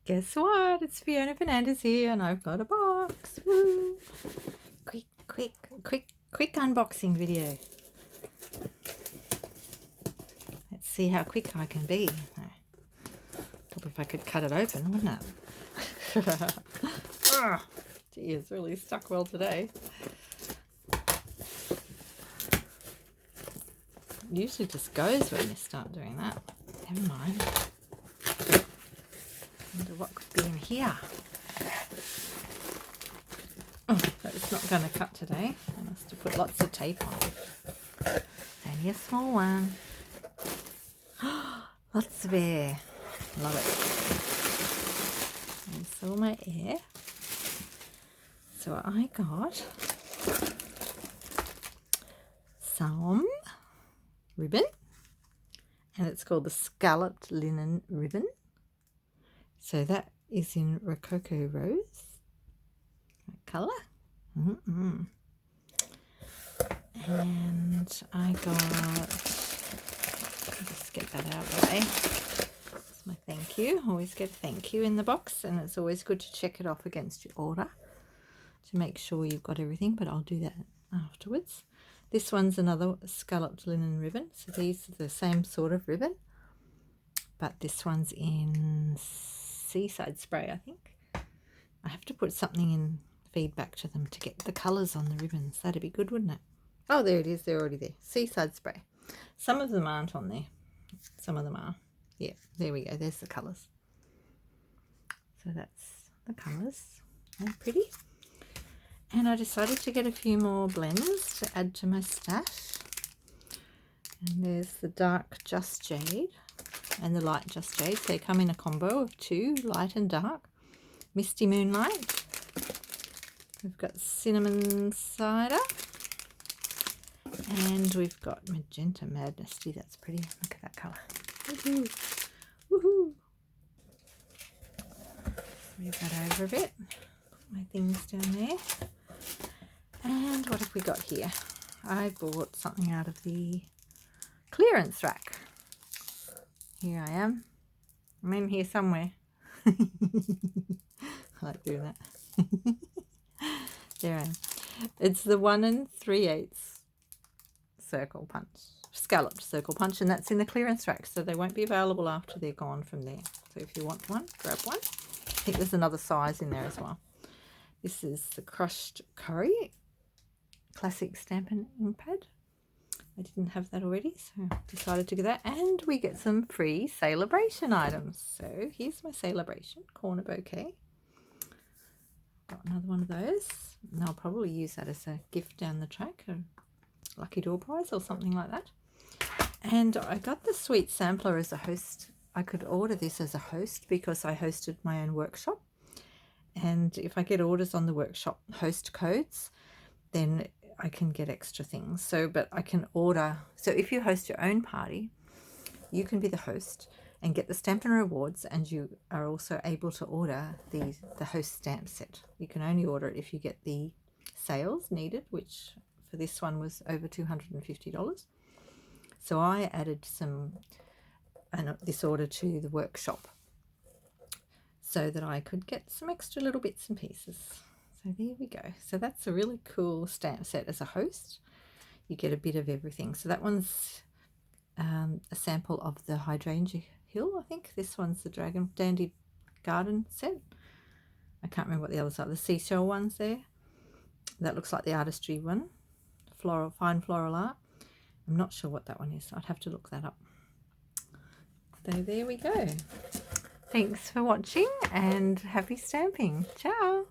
Guess what? It's Fiona Fernandez here and I've got a box. Woo! Quick unboxing video. Let's see how quick I can be. Thought if I could cut it open, wouldn't it? Oh, gee, it's really stuck well today. It usually just goes when you start doing that. Never mind. I wonder what could be in here. Oh, it's not going to cut today. I must have put lots of tape on. Only a small one. Lots of air. Love it. And so my air. So I got some ribbon. And it's called the Scalloped Linen Ribbon. So that is in Rococo Rose. Colour. And I got, just get that out of the way. That's my thank you. Always get a thank you in the box, and it's always good to check it off against your order to make sure you've got everything, but I'll do that afterwards. This one's another scalloped linen ribbon. So these are the same sort of ribbon, but this one's in Seaside Spray, I think. I have to put something in feedback to them to get the colours on the ribbons. That'd be good, wouldn't it? Oh, there it is. They're already there. Seaside Spray. Some of them aren't on there. Some of them are. Yeah, there we go. There's the colours. So that's the colours. They're pretty. And I decided to get a few more blends to add to my stash. And there's the dark Just Jade and the light Just Jade. So they come in a combo of two, light and dark. Misty Moonlight. We've got Cinnamon Cider. And we've got Magenta Madness. Gee, that's pretty. Look at that colour. Woohoo! Woohoo! Move that over a bit. Put my things down there. And what have we got here? I bought something out of the clearance rack. Here I am. I'm in here somewhere. I like doing that. There I am. It's the 1 3/8 circle punch, scalloped circle punch, and that's in the clearance rack, so they won't be available after they're gone from there. So if you want one, grab one. I think there's another size in there as well. This is the Crushed Curry Classic Stampin' Ink Pad. I didn't have that already, so I decided to get that. And we get some free Celebration items. So here's my Celebration Corner Bouquet. Got another one of those. And I'll probably use that as a gift down the track, a lucky door prize or something like that. And I got the Sweet Sampler as a host. I could order this as a host because I hosted my own workshop. And if I get orders on the workshop host codes, then I can get extra things. So, but I can order. So if you host your own party, you can be the host and get the Stampin' Rewards, and you are also able to order the host stamp set. You can only order it if you get the sales needed, which for this one was over $250. So I added this order to the workshop so that I could get some extra little bits and pieces. So there we go. So that's a really cool stamp set as a host. You get a bit of everything. So that one's a sample of the Hydrangea Hill, I think. This one's the Dragon Dandy Garden set. I can't remember what the others are. The seashell one's there. That looks like the artistry one. Floral, fine floral art. I'm not sure what that one is. I'd have to look that up. So there we go. Thanks for watching and happy stamping. Ciao.